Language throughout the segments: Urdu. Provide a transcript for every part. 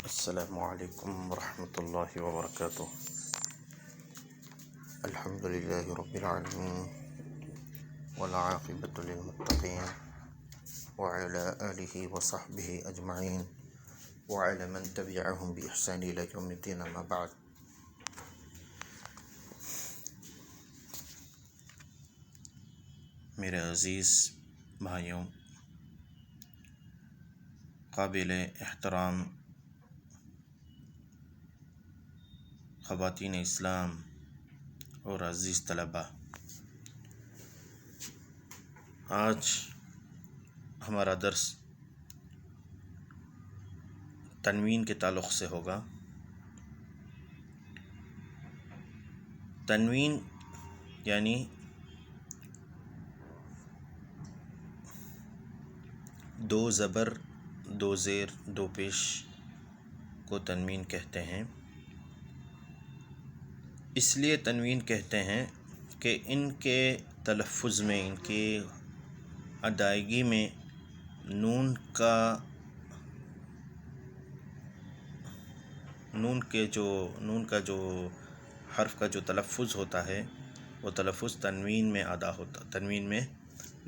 السلام علیکم ورحمۃ اللہ وبرکاتہ۔ الحمد للہ رب العالمین والعاقبۃ للمتقین وعلی آلہ وصحبہ اجمعین وعلی من تبعہم بإحسان الی یوم الدین، اما بعد۔ میرے عزیز بھائیوں، قابل احترام خواتین اسلام اور عزیز طلباء، آج ہمارا درس تنوین کے تعلق سے ہوگا۔ تنوین یعنی دو زبر، دو زیر، دو پیش کو تنوین کہتے ہیں۔ اس لیے تنوین کہتے ہیں کہ ان کے تلفظ میں، ان کی ادائیگی میں نون کا جو حرف کا جو تلفظ ہوتا ہے وہ تلفظ تنوین میں ادا ہوتا، تنوین میں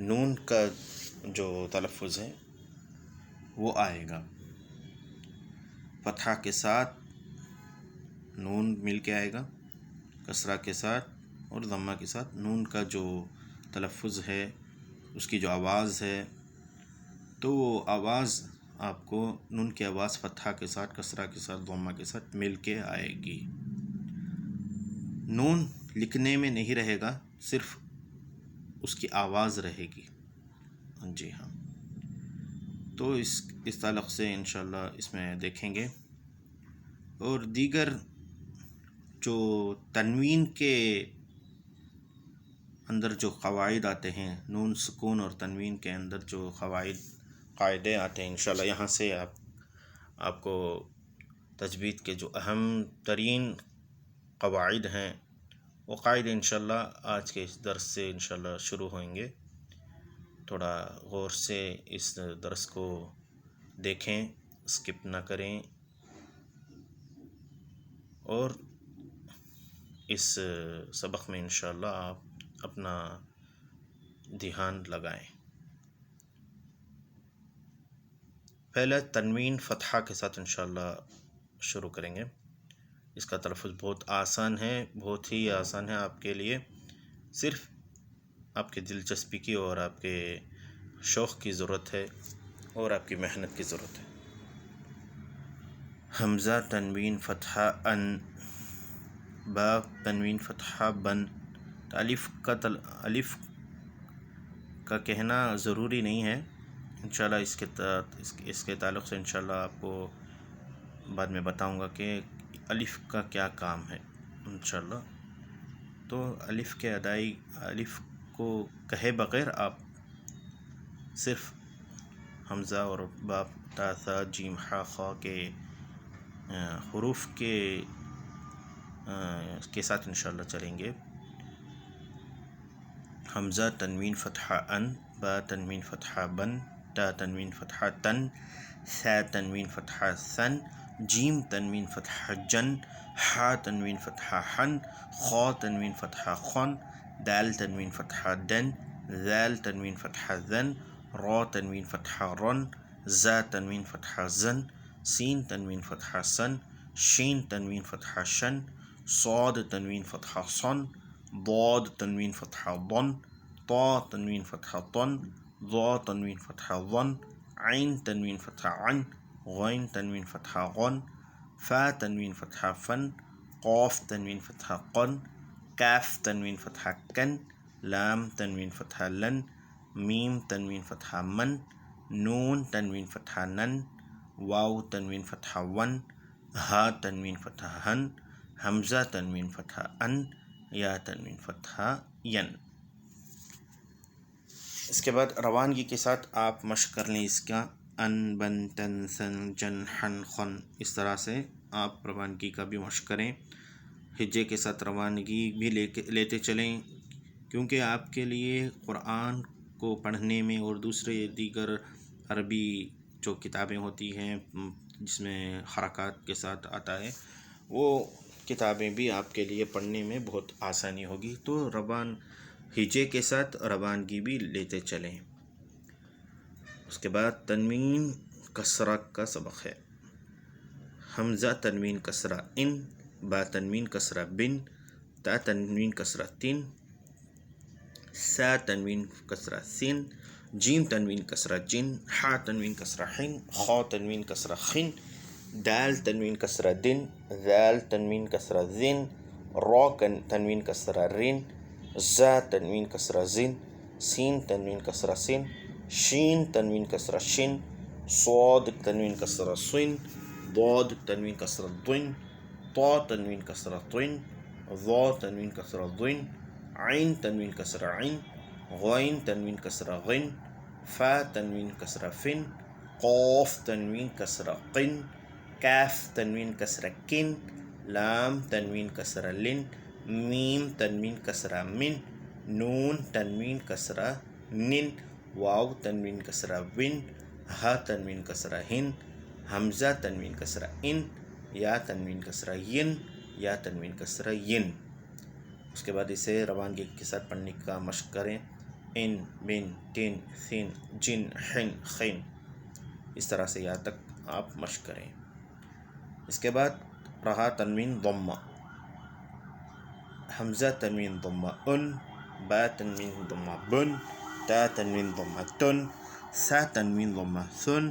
نون کا جو تلفظ ہے وہ آئے گا۔ فتحہ کے ساتھ نون مل کے آئے گا، کسرہ کے ساتھ اور ضمہ کے ساتھ نون کا جو تلفظ ہے، اس کی جو آواز ہے، تو وہ آواز آپ کو نون کی آواز فتحہ کے ساتھ، کسرہ کے ساتھ، ضمہ کے ساتھ مل کے آئے گی۔ نون لکھنے میں نہیں رہے گا، صرف اس کی آواز رہے گی۔ جی ہاں، تو اس تعلق سے انشاءاللہ اس میں دیکھیں گے۔ اور دیگر جو تنوین کے اندر جو قواعد آتے ہیں، نون سکون اور تنوین کے اندر جو قاعدے آتے ہیں، انشاءاللہ یہاں سے آپ کو تجوید کے جو اہم ترین قواعد ہیں وہ قاعدے انشاءاللہ آج کے اس درس سے انشاءاللہ شروع ہوئیں گے۔ تھوڑا غور سے اس درس کو دیکھیں، اسکپ نہ کریں اور اس سبق میں انشاءاللہ آپ اپنا دھیان لگائیں۔ پہلے تنوین فتحہ کے ساتھ انشاءاللہ شروع کریں گے۔ اس کا تلفظ بہت آسان ہے، بہت ہی آسان ہے آپ کے لیے، صرف آپ کی دلچسپی کی اور آپ کے شوق کی ضرورت ہے اور آپ کی محنت کی ضرورت ہے۔ حمزہ تنوین فتحہ ان، با تنوین فتحہ بن۔ الف کا کہنا ضروری نہیں ہے، انشاءاللہ اس کے تعلق سے انشاءاللہ آپ کو بعد میں بتاؤں گا کہ الف کا کیا کام ہے انشاءاللہ۔ تو الف کے الف کو کہے بغیر آپ صرف حمزہ اور با، تا، ثا، جیم، حا، خا کے حروف کے ساتھ انشاءاللہ چلیں گے۔ حمزہ تنوین فتحہ ان، با تنوین فتحہ بن، تا تنوین فتحہ تن، ثا تنوین فتحہ ثن، جیم تنوین فتحہ جن، حا تنوین فتحہ حن، خا تنوین فتحہ خن، دال تنوین فتحہ دن، ذال تنوین فتحہ ذن، را تنوین فتحہ رن، زا تنوین فتحہ زن، سین تنوین فتحہ سن، شین تنوین فتحہ شن، صاد تنوین فتحہ صن، ضاد تنوین فتحہ ضن، طا تنوین فتحہ طن، ظا تنوین فتحہ ظن، عین تنوین فتحہ عن، غین تنوین فتحہ غن، فا تنوین فتحہ فن، قاف تنوین فتحہ قن، کاف تنوین فتحہ کن، لام تنوین فتحہ لن، میم تنوین فتحہ من، نون تنوین فتحہ نن، واو تنوین فتحہ ون، ہا تنوین فتحہ ہن، حمزہ تنوین فتحہ ان، یا تنوین فتحہ ین۔ اس کے بعد روانگی کے ساتھ آپ مشق کر لیں اس کا، ان، بن، تن، سن، جن، حن، خن، اس طرح سے آپ روانگی کا بھی مشق کریں۔ ہجے کے ساتھ روانگی بھی لیتے چلیں، کیونکہ آپ کے لیے قرآن کو پڑھنے میں اور دوسرے دیگر عربی جو کتابیں ہوتی ہیں، جس میں حرکات کے ساتھ آتا ہے، وہ کتابیں بھی آپ کے لیے پڑھنے میں بہت آسانی ہوگی۔ تو روان ہجے کے ساتھ روانگی بھی لیتے چلیں۔ اس کے بعد تنوین کسرہ کا سبق ہے۔ حمزہ تنوین کسرہ ان، با تنوین کسرہ بن، تا تنوین کسرہ تن، سا تنوین کسرہ سن، جیم تنوین کسرہ جن، حا تنوین کسرہ حن، خا تنوین کسرہ خن، دال تنوین کسرہ دن، ذال تنوین کسرہ زن، را تنوین کسرہ رن، زا تنوین کسرہ زن، سین تنوین کسرہ سن، شین تنوین کسرہ شن، صاد تنوین کسرہ سن، ضاد تنوین کسرہ ضن، طا تنوین کسرہ طن، ظا تنوین کسرہ ظن، عین تنوین کسرہ عن، غین تنوین کسرہ غن، فا تنوین کسرہ فن، قاف تنوین کسرہ قن، کاف تنوین کسرہ کن، لام تنوین کسرہ لن، میم تنوین کسرہ من، نون تنوین کسرہ نن، واو تنوین کسرہ ون، ہا تنوین کسرہ ہن، حمزہ تنوین کسرہ ان، یا تنوین کسرہ ین، یا تنوین کسرہ ین۔ اس کے بعد اسے روانگی کے ساتھ پڑھنے کا مشق کریں۔ ان، بن، تن، ثن، جن، حن، خن، اس طرح سے یہاں تک آپ مشق کریں۔ اس کے بعد رہا تنوین ضمہ۔ حمزہ تنوین ضمہ ان، با تنوین ضمہ بن، تا تنوین ضمہ تن، سا تنوین ضمہ ثن،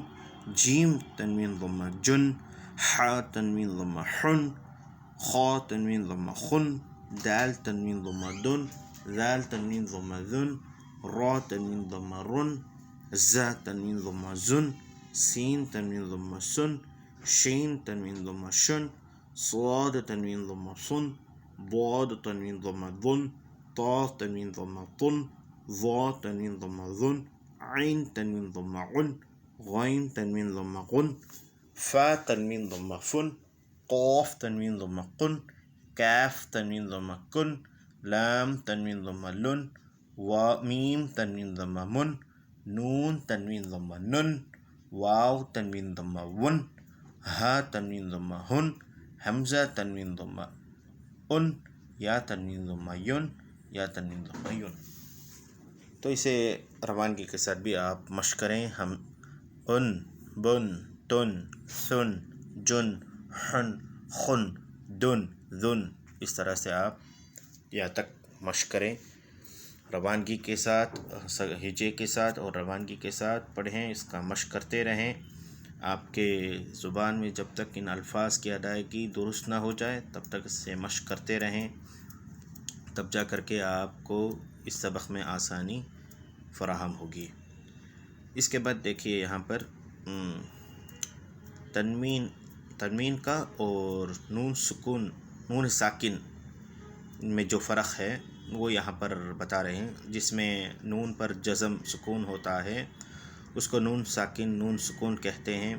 جیم تنوین ضمہ جن، حا تنوین ضمہ حن، خا تنوین ضمہ خن، دال تنوین ضمہ دن، ذال تنوین ضمہ ذن، را تنوین ضمہ رن، زا تنوین ضمہ زن، سین تنوین ضمہ سن، شین تنوین ضمہ شن، صاد تنوین ضمہ صن، ضاد تنوین ضمہ ضن، طا تنوین ضمہ طن، ظا تنوین ضمہ ظن، عین تنوین ضمہ عن، غین تنوین ضمہ غن، فا تنوین ضمہ فن، قاف تنوین ضمہ قن، کاف تنوین ضمہ کن، لام تنوین ضمہ لن، میم تنوین ضمہ من، نون تنوین ضمہ نن، واو تنوین ضمہ ون، ہا تنوین ضمہ ہن، حمزہ تنوین ضمہ ان، یا تنوین ضمہ ین، یا تنوین ضمہ ین۔ تو اسے روانگی کے ساتھ بھی آپ مشق کریں۔ ہم ان، بن، تن، ثن، جن، حن، خن، دن، ذن، اس طرح سے آپ یہاں تک مشق کریں۔ روانگی کے ساتھ، ہجے کے ساتھ اور روانگی کے ساتھ پڑھیں، اس کا مشق کرتے رہیں۔ آپ کے زبان میں جب تک ان الفاظ کی ادائیگی درست نہ ہو جائے تب تک اس سے مشق کرتے رہیں، تب جا کر کے آپ کو اس سبق میں آسانی فراہم ہوگی۔ اس کے بعد دیکھیے یہاں پر تنوین کا اور نون سکون، نون ساکن میں جو فرق ہے وہ یہاں پر بتا رہے ہیں۔ جس میں نون پر جزم سکون ہوتا ہے اس کو نون ساکن، نون سکون کہتے ہیں۔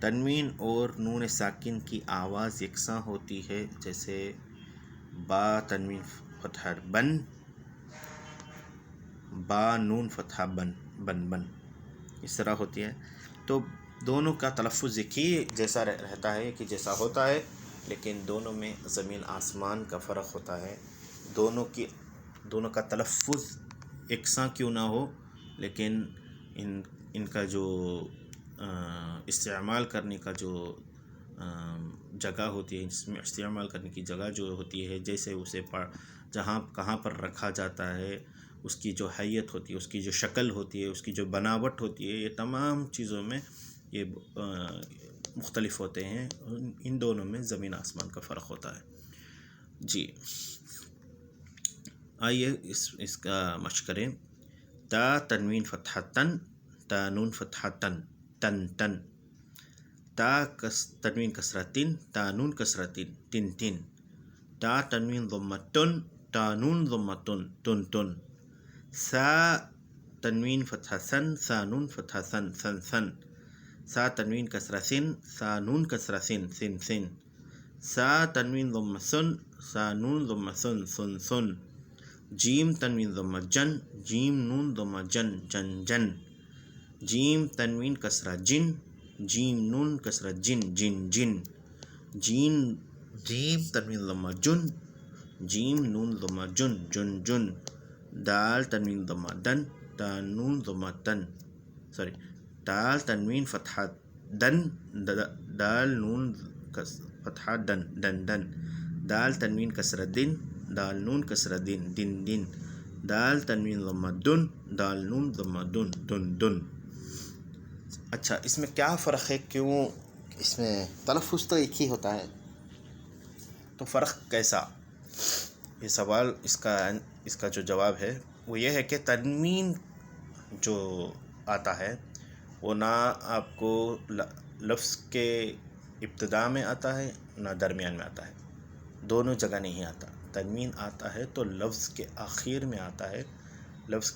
تنوین اور نون ساکن کی آواز یکساں ہوتی ہے، جیسے با تنوین فتحہ بن، با نون فتحہ بن، بن بن، اس طرح ہوتی ہے۔ تو دونوں کا تلفظ ایک ہی جیسا رہتا ہے کہ جیسا ہوتا ہے، لیکن دونوں میں زمین آسمان کا فرق ہوتا ہے۔ دونوں کا تلفظ یکساں کیوں نہ ہو، لیکن ان کا جو استعمال کرنے کا جو جگہ ہوتی ہے، اس میں استعمال کرنے کی جگہ جو ہوتی ہے، جیسے اسے کہاں پر رکھا جاتا ہے، اس کی جو حیت ہوتی ہے، اس کی جو شکل ہوتی ہے، اس کی جو بناوٹ ہوتی ہے، یہ تمام چیزوں میں یہ مختلف ہوتے ہیں۔ ان دونوں میں زمین آسمان کا فرق ہوتا ہے۔ جی آئیے اس کا مشق کریں۔ تا تنوین فتحہ تن، تا نون فتحہ تن، تن تن، تا تنوین کسرہ تن، تا نون کسرہ تن، تن تن، تا تنوین ضمہ تن، تا نون ضمہ تن، تن تن، سا تنوین فتحہ سن، سا نون فتحہ سن، سن سن، سا تنوین کسرہ سن، سا نون کسرہ سن، سن سن، سا تنوین ضمہ سن، سا نون ضمہ سن، سن سن، جیم تنوین ضمہ جن، جیم نون ضمہ جن، جن جن، جیم تنوین کسرہ جن، جیم نون کسرہ جن جن جن، جیم جیم تنوین ضمہ جن، جیم نون ضمہ جن جن جن، دال تنوین ضمہ دن، دال نون ضمہ تن، دال تنوین فتحہ دن، دال نون فتحہ دن دن دن، دال تنوین کسرہ دن، دال نون کسرہ دن دن دن، دال تنوین ضمہ دن، دال نون ضمہ دن دن دن۔ اچھا، اس میں کیا فرق ہے؟ کیوں اس میں تلفظ تو ایک ہی ہوتا ہے، تو فرق کیسا؟ یہ سوال اس کا جو جواب ہے وہ یہ ہے کہ تنوین جو آتا ہے وہ نہ آپ کو لفظ کے ابتدا میں آتا ہے نہ درمیان میں آتا ہے، دونوں جگہ نہیں آتا۔ تنوین آتا ہے تو لفظ کے آخر میں آتا ہے، لفظ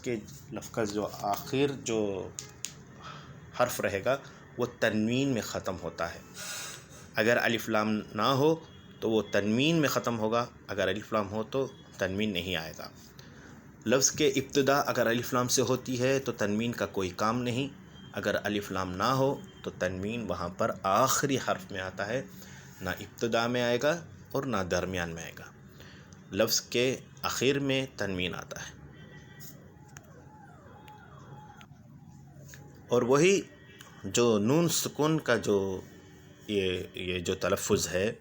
کا جو آخر جو حرف رہے گا وہ تنوین میں ختم ہوتا ہے۔ اگر الف لام نہ ہو تو وہ تنوین میں ختم ہوگا، اگر الف لام ہو تو تنوین نہیں آئے گا۔ لفظ کے ابتدا اگر الف لام سے ہوتی ہے تو تنوین کا کوئی کام نہیں، اگر الف لام نہ ہو تو تنوین وہاں پر آخری حرف میں آتا ہے، نہ ابتدا میں آئے گا اور نہ درمیان میں آئے گا۔ لفظ کے آخر میں تنوین آتا ہے، اور وہی جو نون سکون کا جو یہ جو تلفظ ہے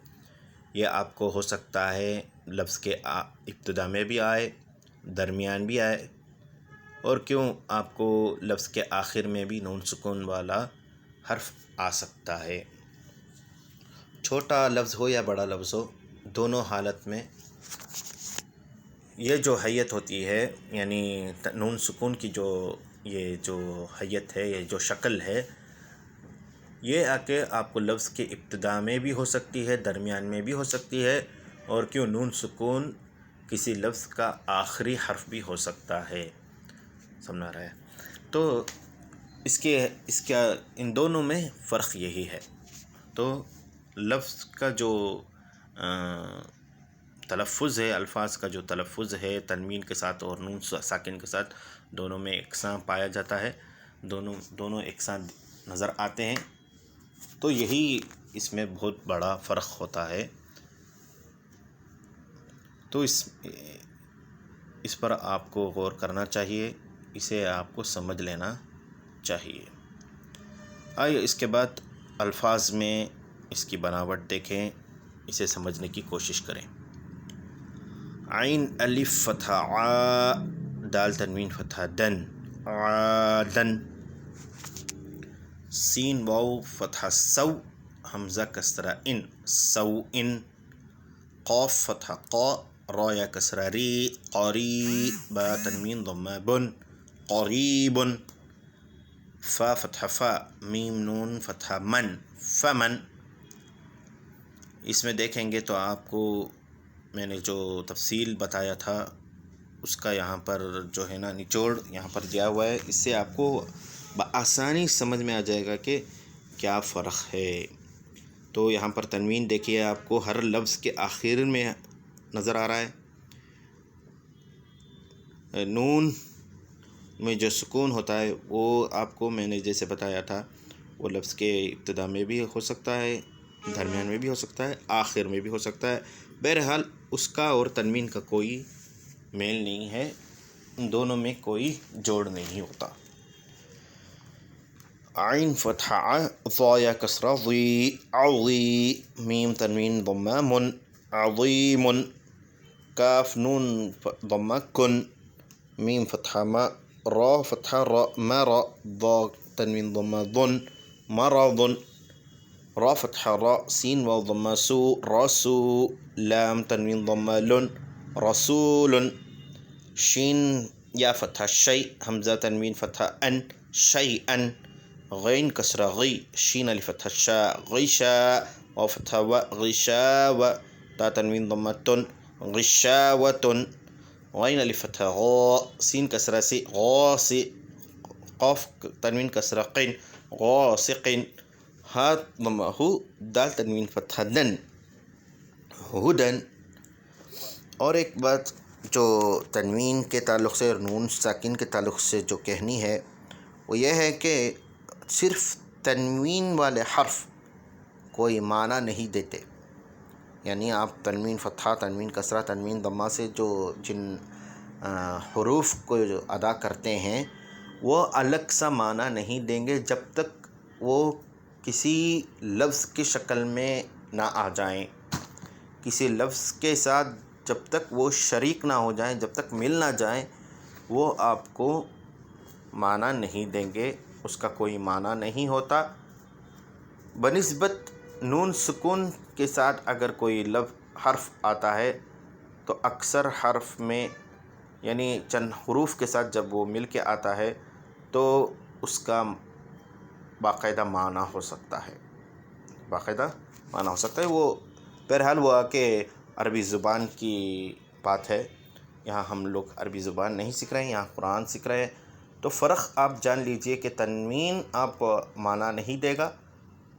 یہ آپ کو ہو سکتا ہے لفظ کے ابتدا میں بھی آئے، درمیان بھی آئے، اور کیوں آپ کو لفظ کے آخر میں بھی نون سکون والا حرف آ سکتا ہے۔ چھوٹا لفظ ہو یا بڑا لفظ ہو، دونوں حالت میں یہ جو حیت ہوتی ہے، یعنی نون سکون کی یہ جو حیت ہے، یہ جو شکل ہے، یہ آ کے آپ کو لفظ کے ابتدا میں بھی ہو سکتی ہے، درمیان میں بھی ہو سکتی ہے، اور کیوں نون سکون کسی لفظ کا آخری حرف بھی ہو سکتا ہے۔ سمجھ آ رہا ہے؟ تو اس کا ان دونوں میں فرق یہی ہے۔ تو لفظ کا جو تلفظ ہے، الفاظ کا جو تلفظ ہے تنوین کے ساتھ اور نون ساکن کے ساتھ، دونوں میں یکساں پایا جاتا ہے، دونوں یکساں نظر آتے ہیں، تو یہی اس میں بہت بڑا فرق ہوتا ہے۔ تو اس پر آپ کو غور کرنا چاہیے، اسے آپ کو سمجھ لینا چاہیے۔ آئیے اس کے بعد الفاظ میں اس کی بناوٹ دیکھیں، اسے سمجھنے کی کوشش کریں۔ عین الف فتحہ ع، دال تنوین فتحہ دن، عادن۔ سین واو فتحہ سو، حمزہ کسرہ ان، سوء۔ قاف فتحہ قا، را یا کسرہ ری، قری۔ با تنوین ضمہ بن، قریب۔ فا فتحہ فا، میم نون فتحہ من، فمن۔ اس میں دیکھیں گے تو آپ کو میں نے جو تفصیل بتایا تھا اس کا یہاں پر جو ہے نا نچوڑ یہاں پر دیا ہوا ہے، اس سے آپ کو بآسانی سمجھ میں آ جائے گا کہ کیا فرق ہے۔ تو یہاں پر تنوین دیکھیے، آپ کو ہر لفظ کے آخر میں نظر آ رہا ہے۔ نون میں جو سکون ہوتا ہے وہ آپ کو میں نے جیسے بتایا تھا، وہ لفظ کے ابتدا میں بھی ہو سکتا ہے، درمیان میں بھی ہو سکتا ہے، آخر میں بھی ہو سکتا ہے۔ بہرحال اس کا اور تنوین کا کوئی میل نہیں ہے، ان دونوں میں کوئی جوڑ نہیں ہوتا۔ عین فتحہ ع، ضا یا کسرہ ضی، عضی۔ میم تنوین ضمہ من، عظیم۔ کاف نون ضمہ کن، میم فتحہ ما، را فتحہ را، مر۔ ضا تنوین ضمہ ضن، مرض۔ را فتحہ را، سین واو ضمہ سو، رسو۔ لام تنوین ضمہ لن، رسول۔ شین یا فتحہ شی، حمزہ تنوین فتحہ ان، شیئا۔ غین کسرہ غی، شین الف فتحہ شا، غیشا۔ واو فتحہ و، غشاوہ۔ تا تنوین ضمہ تن، غشاوۃ۔ غین الف فتحہ غا، سین کسرہ سی، غاص۔ قاف تنوین کسرہ قن، غاصق۔ ہا ضمہ ہو، دال تنوین فتحہ دن، ہدن۔ اور ایک بات جو تنوین کے تعلق سے اور نون ساکن کے تعلق سے جو کہنی ہے وہ یہ ہے کہ صرف تنوین والے حرف کوئی معنی نہیں دیتے، یعنی آپ تنوین فتحہ، تنوین کسرہ، تنوین ضمہ سے جن حروف کو جو ادا کرتے ہیں وہ الگ سا معنی نہیں دیں گے جب تک وہ کسی لفظ کی شکل میں نہ آ جائیں، کسی لفظ کے ساتھ جب تک وہ شریک نہ ہو جائیں، جب تک مل نہ جائیں، وہ آپ کو معنی نہیں دیں گے، اس کا کوئی معنی نہیں ہوتا۔ بنسبت نون سکون کے ساتھ اگر کوئی حرف آتا ہے تو اکثر حرف میں یعنی چند حروف کے ساتھ جب وہ مل کے آتا ہے تو اس کا باقاعدہ معنی ہو سکتا ہے، وہ بہرحال ہوا کہ عربی زبان کی بات ہے، یہاں ہم لوگ عربی زبان نہیں سیکھ رہے ہیں، یہاں قرآن سیکھ رہے ہیں، تو فرق آپ جان لیجئے کہ تنوین آپ کو معنی نہیں دے گا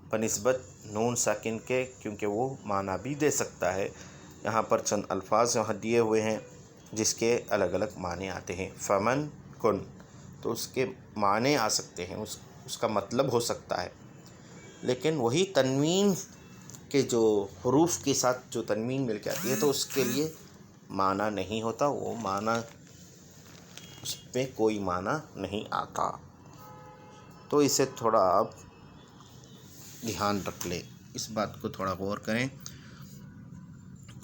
بنسبت نون ساکن کے، کیونکہ وہ معنی بھی دے سکتا ہے۔ یہاں پر چند الفاظ یہاں دیے ہوئے ہیں جس کے الگ الگ معنی آتے ہیں۔ فمن کن، تو اس کے معنی آ سکتے ہیں، اس کا مطلب ہو سکتا ہے، لیکن وہی تنوین کے جو حروف کے ساتھ جو تنوین مل کے آتی ہے تو اس کے لیے معنی نہیں ہوتا، وہ معنی اس پہ کوئی معنی نہیں آتا، تو اسے تھوڑا آپ دھیان رکھ لیں، اس بات کو تھوڑا غور کریں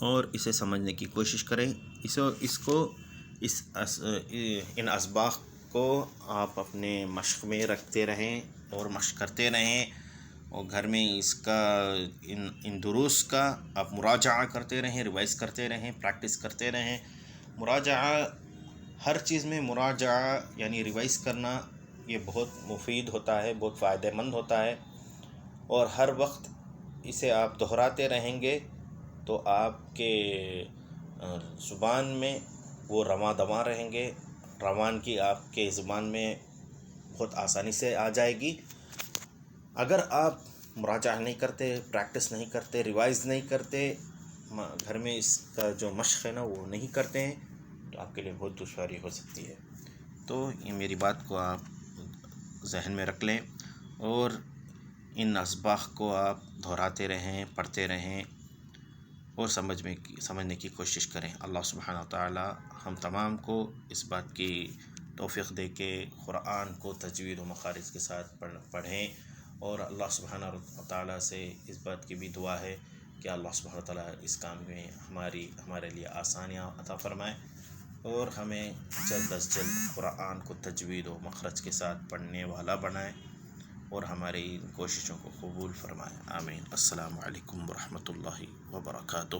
اور اسے سمجھنے کی کوشش کریں۔ ان اسباق کو آپ اپنے مشق میں رکھتے رہیں اور مشق کرتے رہیں، اور گھر میں اس کا ان دروس کا آپ مراجعہ کرتے رہیں، ریوائز کرتے رہیں، پریکٹس کرتے رہیں۔ مراجعہ، ہر چیز میں مراجعہ یعنی ریوائز کرنا یہ بہت مفید ہوتا ہے، بہت فائدہ مند ہوتا ہے، اور ہر وقت اسے آپ دہراتے رہیں گے تو آپ کے زبان میں وہ رواں دواں رہیں گے، روانگی آپ کے زبان میں بہت آسانی سے آ جائے گی۔ اگر آپ مراجعہ نہیں کرتے، پریکٹس نہیں کرتے، ریوائز نہیں کرتے، گھر میں اس کا جو مشق ہے نا وہ نہیں کرتے ہیں تو آپ کے لیے بہت دشواری ہو سکتی ہے۔ تو یہ میری بات کو آپ ذہن میں رکھ لیں اور ان اسباق کو آپ دہراتے رہیں، پڑھتے رہیں اور سمجھنے کی کوشش کریں۔ اللہ سبحانہ وتعالی ہم تمام کو اس بات کی توفیق دے کے قرآن کو تجوید و مخارج کے ساتھ پڑھیں، اور اللہ سبحانہ وتعالی سے اس بات کی بھی دعا ہے کہ اللہ سبحانہ وتعالی اس کام میں ہمارے لیے آسانیاں عطا فرمائے اور ہمیں جلد از جلد قرآن کو تجوید و مخرج کے ساتھ پڑھنے والا بنائے اور ہماری ان کوششوں کو قبول فرمائے۔ آمین۔ السلام علیکم ورحمۃ اللہ وبرکاتہ۔